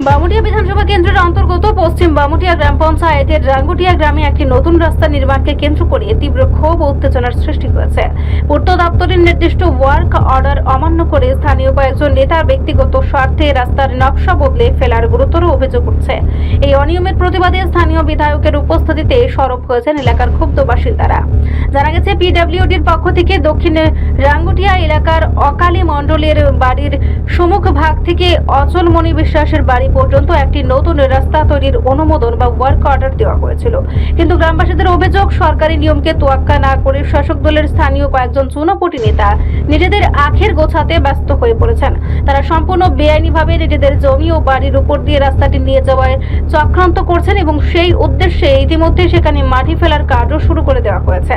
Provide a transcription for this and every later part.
বামুটিয়া বিধানসভা কেন্দ্রের অন্তর্গত পশ্চিম বামুটিয়া গ্রাম পঞ্চায়েতের রাঙ্গুটিয়া গ্রামে একটি নতুন রাস্তা নির্মাণকে কেন্দ্র করে তীব্র ক্ষোভ ও উত্তেজনার সৃষ্টি হয়েছে। পূর্ত দপ্তরের নির্দিষ্ট ওয়ার্ক অর্ডার অমান্য করে স্থানীয় কয়েকজন নেতার ব্যক্তিগত স্বার্থে রাস্তার নকশা বদলে ফেলার গুরুতর অভিযোগ উঠছে। এই অনিয়মের প্রতিবাদে স্থানীয় বিধায়কের উপস্থিতিতে সরব হয়েছেন এলাকার ক্ষুব্ধ বাসিন্দারা। জানা গেছে, পিডব্লিউডির পক্ষ থেকে দক্ষিণে রাঙ্গুটিয়া এলাকার অকালী মণ্ডলের বাড়ির সম্মুখ ভাগ থেকে অচলমণি বিশ্বাসের বাড়ি পর্যন্ত একটি নতুন রাস্তা তৈরির অনুমোদন বা ওয়ার্ক অর্ডার দেওয়া হয়েছিল। কিন্তু গ্রামবাসীদের অভিযোগ, সরকারি নিয়মকে তোয়াক্কা না করে শাসক দলের স্থানীয় কয়েকজন চুনোপুটি নেতা নিজেদের আখের গোছাতে ব্যস্ত হয়ে পড়েছেন। তারা সম্পূর্ণ বেআইনিভাবে নিজেদের জমি ও বাড়ির উপর দিয়ে রাস্তাটি নিয়ে যাওয়ার চক্রান্ত করছেন এবং সেই উদ্দেশ্যে ইতিমধ্যে সেখানে মাটি ফেলার কাজও শুরু করে দেওয়া হয়েছে।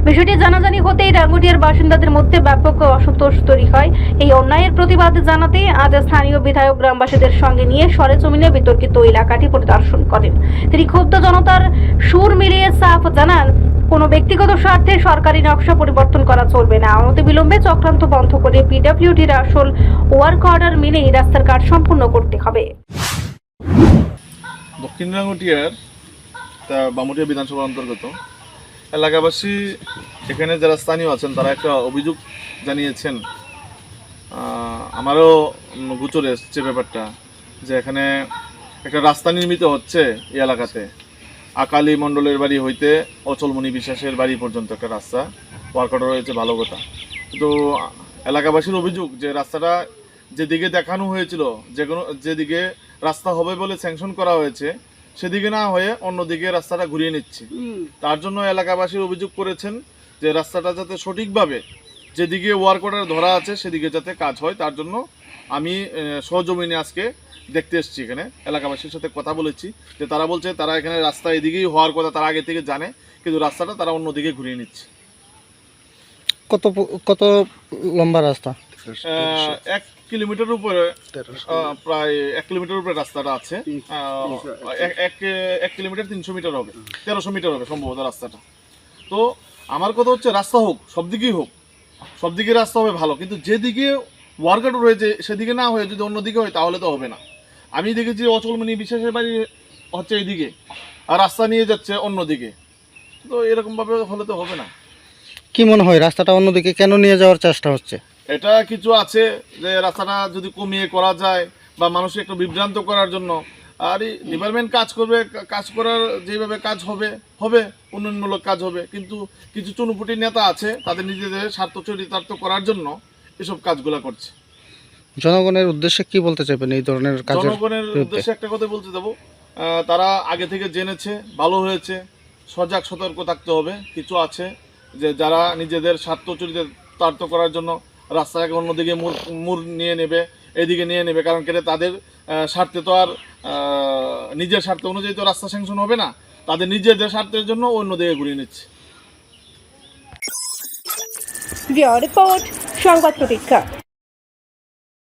বিষয়টি জানাজানি হতেই রাঙ্গুটিয়ার বাসিন্দাদের মধ্যে ব্যাপক অসন্তোষ তৈরি হয়। এই অন্যায়ের প্রতিবাদ জানাতে আজ স্থানীয় বিধায়ক গ্রামবাসীদের সঙ্গে নিয়ে সরেজমিনে বিতর্কিত এলাকাটি পরিদর্শন করেন। তিনি ক্ষুব্ধ জনতার সুর মিলিয়ে সাফ জানান, কোনো ব্যক্তিগত স্বার্থে সরকারি নকশা পরিবর্তন করা চলবে না। অনতিবিলম্বে চক্রান্ত বন্ধ করে পিডব্লিউডির আসল ওয়ার্ক অর্ডার মেনেই রাস্তার কাজ সম্পূর্ণ করতে হবে। দক্ষিণ রাঙ্গুটিয়ার বামুটিয়া বিধানসভার অন্তর্গত এলাকাবাসী এখানে যারা স্থানীয় আছেন তারা একটা অভিযোগ জানিয়েছেন। আমারও গোচরে এসছে ব্যাপারটা, যে এখানে একটা রাস্তা নির্মিত হচ্ছে এই এলাকাতে। আকালী মণ্ডলের বাড়ি হইতে অচলমণি বিশ্বাসের বাড়ি পর্যন্ত একটা রাস্তা ওয়ার্ক অর্ডার হয়েছে, ভালো কথা। কিন্তু এলাকাবাসীর অভিযোগ যে রাস্তাটা যেদিকে দেখানো হয়েছিল, যেদিকে রাস্তা হবে বলে স্যাংশন করা হয়েছে, সেদিকে না হয়ে অন্যদিকে রাস্তাটা ঘুরিয়ে নিচ্ছে। তার জন্য এলাকাবাসীর অভিযোগ করেছেন যে রাস্তাটা যাতে সঠিকভাবে যেদিকে ওয়ার্ক অর্ডার ধরা আছে সেদিকে যাতে কাজ হয়। তার জন্য আমি সহজমিনে আজকে দেখতে এসেছি। এখানে এলাকাবাসীর সাথে কথা বলেছি, যে তারা বলছে তারা এখানে রাস্তা এদিকেই হওয়ার কথা তারা আগে থেকে জানে, কিন্তু রাস্তাটা তারা অন্যদিকে ঘুরিয়ে নিচ্ছে। কত লম্বা রাস্তা? 1 কিলোমিটার উপরে, প্রায় 1 কিলোমিটার উপরে রাস্তাটা আছে। 1 কিলোমিটার 300 মিটার হবে, 1300 মিটার হবে সম্ভবত রাস্তাটা। তো আমার কথা হচ্ছে রাস্তা হোক, সব দিকেই হোক, সব দিকে রাস্তা হবে ভালো, কিন্তু যেদিকে ওয়ার্ক অর্ডার রয়েছে সেদিকে না হয়ে যদি অন্যদিকে হয় তাহলে তো হবে না। আমি দেখেছি অচলমণি বিশ্বাসের বাড়ি হচ্ছে এইদিকে আর রাস্তা নিয়ে যাচ্ছে অন্যদিকে, তো এরকমভাবে হলে তো হবে না। কি মনে হয় রাস্তাটা অন্যদিকে কেন নিয়ে যাওয়ার চেষ্টা হচ্ছে? এটা কিছু আছে যে রাস্তাটা যদি কমিয়ে করা যায় বা মানুষকে একটু বিভ্রান্ত করার জন্য। আর ডিপার্টমেন্ট কাজ করবে, কাজ করার যেভাবে কাজ হবে উন্নয়নমূলক কাজ হবে, কিন্তু কিছু চুনুপুটি নেতা আছে তাদের নিজেদের স্বার্থ চরিতার্থ করার জন্য এসব কাজগুলো করছে। জনগণের উদ্দেশ্যে কি বলতে চাইবেন এই ধরনের কাজের? জনগণের উদ্দেশ্যে একটা কথা বলতে দেবো, তারা আগে থেকে জেনেছে, ভালো হয়েছে, সজাগ সতর্ক থাকতে হবে। কিছু আছে যে যারা নিজেদের স্বার্থ চরিতার্থ করার জন্য রাস্তাটাকে অন্যদিকে মুড় নিয়ে নেবে, এদিকে নিয়ে নেবে, কারণ কেটে তাদের স্বার্থে তো আর নিজের স্বার্থ অনুযায়ী তো রাস্তা স্যাংশন হবে না, তাদের নিজেদের স্বার্থের জন্য অন্যদিকে ঘুরিয়ে নিচ্ছে। রিপোর্ট সংবাদ প্রতীক্ষা।